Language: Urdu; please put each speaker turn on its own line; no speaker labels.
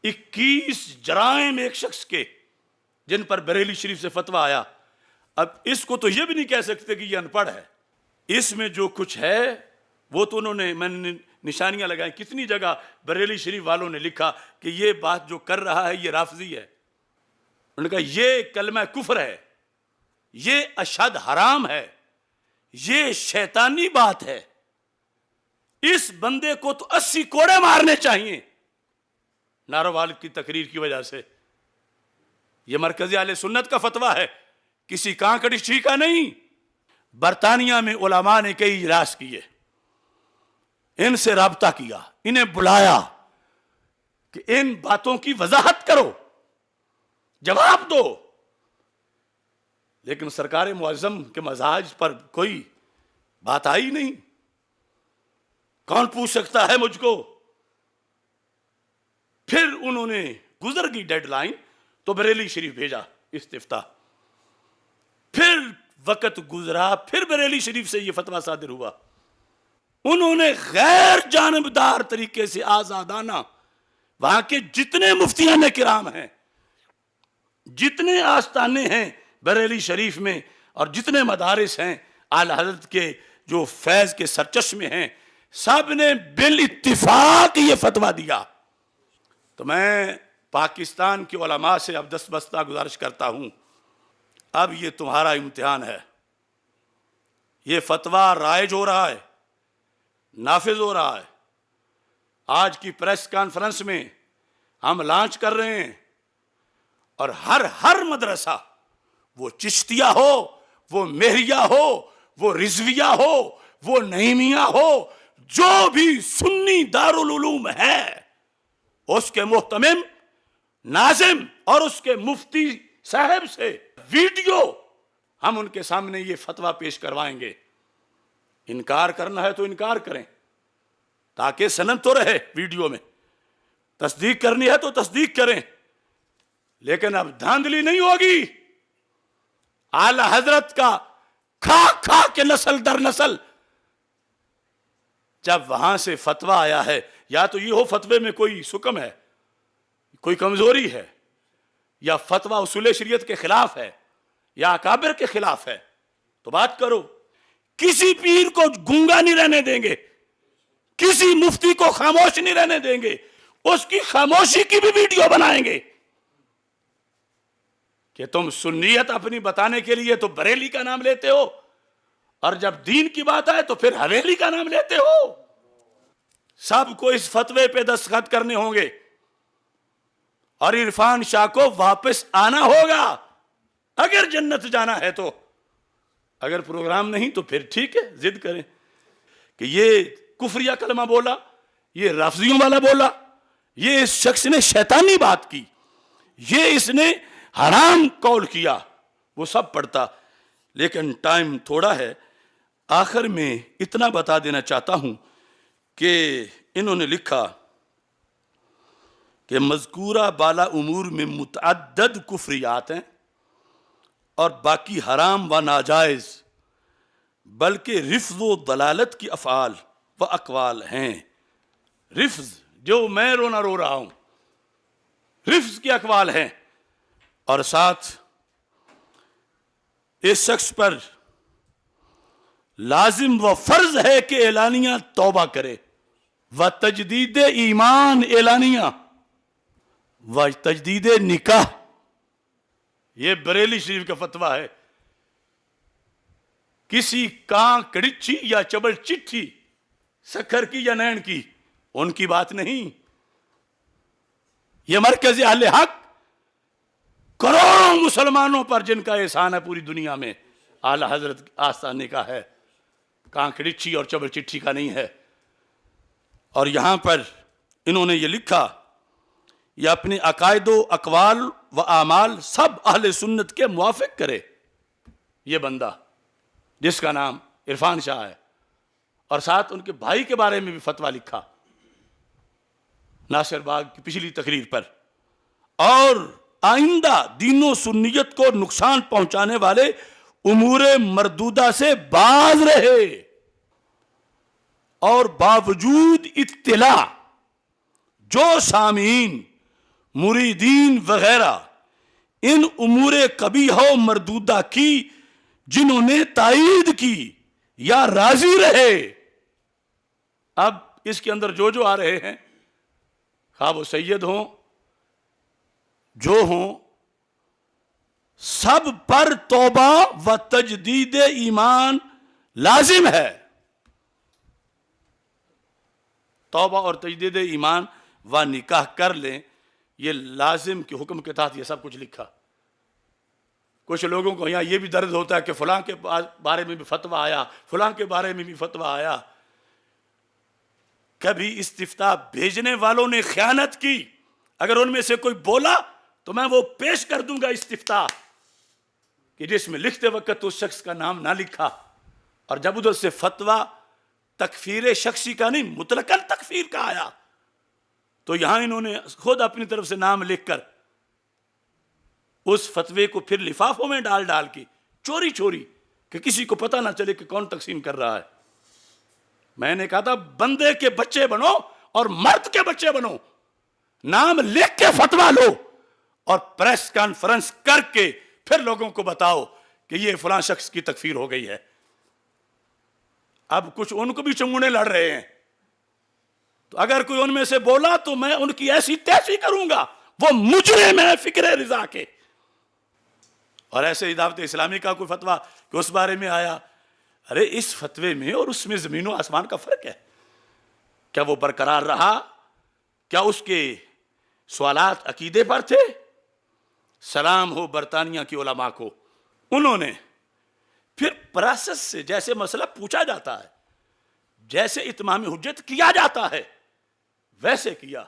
21 جرائم ایک شخص کے جن پر بریلی شریف سے فتویٰ آیا. اب اس کو تو یہ بھی نہیں کہہ سکتے کہ یہ ان پڑھ ہے. اس میں جو کچھ ہے وہ تو انہوں نے، میں نے نشانیاں لگائیں، کتنی جگہ بریلی شریف والوں نے لکھا کہ یہ بات جو کر رہا ہے یہ رافضی ہے. انہوں نے کہا یہ کلمہ کفر ہے، یہ اشہد حرام ہے، یہ شیطانی بات ہے. اس بندے کو تو 80 کوڑے مارنے چاہیے ناروال کی تقریر کی وجہ سے. یہ مرکزی اہل سنت کا فتویٰ ہے، کسی کانکڑی چھی کا نہیں. برطانیہ میں علماء نے کئی اجلاس کیے، ان سے رابطہ کیا، انہیں بلایا کہ ان باتوں کی وضاحت کرو، جواب دو. لیکن سرکار معظم کے مزاج پر کوئی بات آئی نہیں. کون پوچھ سکتا ہے مجھ کو؟ پھر انہوں نے گزر گئی ڈیڈ لائن تو بریلی شریف بھیجا استفتاء. پھر وقت گزرا، پھر بریلی شریف سے یہ فتویٰ صادر ہوا. انہوں نے غیر جانبدار طریقے سے آزادانہ وہاں کے جتنے مفتیان کرام ہیں، جتنے آستانے ہیں بریلی شریف میں، اور جتنے مدارس ہیں اعلی حضرت کے جو فیض کے سرچشمے ہیں، سب نے بالاتفاق یہ فتویٰ دیا. تو میں پاکستان کے علماء سے اب دستبستہ گزارش کرتا ہوں، اب یہ تمہارا امتحان ہے. یہ فتویٰ رائج ہو رہا ہے، نافذ ہو رہا ہے. آج کی پریس کانفرنس میں ہم لانچ کر رہے ہیں، اور ہر مدرسہ، وہ چشتیہ ہو، وہ مہریہ ہو، وہ رضویہ ہو، وہ نعیمیہ ہو، جو بھی سنی دارالعلوم ہے، اس کے محتمم، ناظم اور اس کے مفتی صاحب سے ویڈیو ہم ان کے سامنے یہ فتویٰ پیش کروائیں گے. انکار کرنا ہے تو انکار کریں، تاکہ سند تو رہے ویڈیو میں. تصدیق کرنی ہے تو تصدیق کریں، لیکن اب دھاندلی نہیں ہوگی. اعلی حضرت کا کھا کھا کے نسل در نسل جب وہاں سے فتویٰ آیا ہے، یا تو یہ ہو فتوے میں کوئی سکم ہے، کوئی کمزوری ہے، یا فتویٰ اصول شریعت کے خلاف ہے، یا اکابر کے خلاف ہے، تو بات کرو. کسی پیر کو گونگا نہیں رہنے دیں گے، کسی مفتی کو خاموش نہیں رہنے دیں گے، اس کی خاموشی کی بھی ویڈیو بنائیں گے. کہ تم سنیت اپنی بتانے کے لیے تو بریلی کا نام لیتے ہو، اور جب دین کی بات آئے تو پھر حویلی کا نام لیتے ہو. سب کو اس فتوے پہ دستخط کرنے ہوں گے، اور عرفان شاہ کو واپس آنا ہوگا اگر جنت جانا ہے تو. اگر پروگرام نہیں تو پھر ٹھیک ہے، ضد کریں کہ یہ کفریہ کلمہ بولا، یہ رافضیوں والا بولا، یہ اس شخص نے شیطانی بات کی، یہ اس نے حرام قول کیا، وہ سب پڑھتا. لیکن ٹائم تھوڑا ہے، آخر میں اتنا بتا دینا چاہتا ہوں کہ انہوں نے لکھا کہ مذکورہ بالا امور میں متعدد کفریات ہیں اور باقی حرام و ناجائز، بلکہ رفض و دلالت کی افعال و اقوال ہیں. رفض جو میں رونا رو رہا ہوں، رفض کی اقوال ہیں، اور ساتھ اس شخص پر لازم و فرض ہے کہ اعلانیہ توبہ کرے، و تجدید ایمان اعلانیہ، و تجدید نکاح. یہ بریلی شریف کا فتویٰ ہے. کسی کان کڑچی یا چبل چٹھی، سکھر کی یا نین کی، ان کی بات نہیں. یہ مرکز اہل حق کروڑوں مسلمانوں پر جن کا احسان ہے پوری دنیا میں، اعلی حضرت آستانے کا ہے، کان کڑچی اور چبل چٹھی کا نہیں ہے. اور یہاں پر انہوں نے یہ لکھا، یہ اپنے عقائد و اقوال و اعمال سب اہل سنت کے موافق کرے. یہ بندہ جس کا نام عرفان شاہ ہے، اور ساتھ ان کے بھائی کے بارے میں بھی فتویٰ لکھا ناصر باغ کی پچھلی تقریر پر، اور آئندہ دین و سنیت کو نقصان پہنچانے والے امور مردودہ سے باز رہے، اور باوجود اطلاع جو سامعین مریدین وغیرہ ان امور قبیحہ و مردودہ کی جنہوں نے تائید کی یا راضی رہے. اب اس کے اندر جو آ رہے ہیں، خواہ وہ سید ہوں جو ہوں، سب پر توبہ و تجدید ایمان لازم ہے. توبہ اور تجدید ایمان و نکاح کر لیں، یہ لازم کے حکم کے تحت یہ سب کچھ لکھا. کچھ لوگوں کو یہاں یہ بھی درد ہوتا ہے کہ فلاں کے بارے میں بھی فتویٰ آیا، فلاں کے بارے میں بھی فتویٰ آیا. کبھی استفتاء بھیجنے والوں نے خیانت کی، اگر ان میں سے کوئی بولا تو میں وہ پیش کر دوں گا استفتاء کہ جس میں لکھتے وقت اس شخص کا نام نہ لکھا، اور جب ادھر سے فتویٰ تکفیر شخصی کا نہیں مطلقاً تکفیر کا آیا تو یہاں انہوں نے خود اپنی طرف سے نام لکھ کر اس فتوے کو پھر لفافوں میں ڈال کے چوری کہ کسی کو پتہ نہ چلے کہ کون تقسیم کر رہا ہے. میں نے کہا تھا بندے کے بچے بنو اور مرد کے بچے بنو، نام لکھ کے فتویٰ لو اور پریس کانفرنس کر کے پھر لوگوں کو بتاؤ کہ یہ فلاں شخص کی تکفیر ہو گئی ہے. اب کچھ ان کو بھی چنگونے لڑ رہے ہیں، تو اگر کوئی ان میں سے بولا تو میں ان کی ایسی تیسی کروں گا، وہ مجرم ہے فکر رضا کے. اور ایسے دعوت اسلامی کا کوئی فتویٰ کہ اس بارے میں آیا، ارے اس فتوے میں اور اس میں زمین و آسمان کا فرق ہے. کیا وہ برقرار رہا؟ کیا اس کے سوالات عقیدے پر تھے؟ سلام ہو برطانیہ کی علماء کو، انہوں نے پھر پراسس سے جیسے مسئلہ پوچھا جاتا ہے، جیسے اتمام حجت کیا جاتا ہے، ویسے کیا.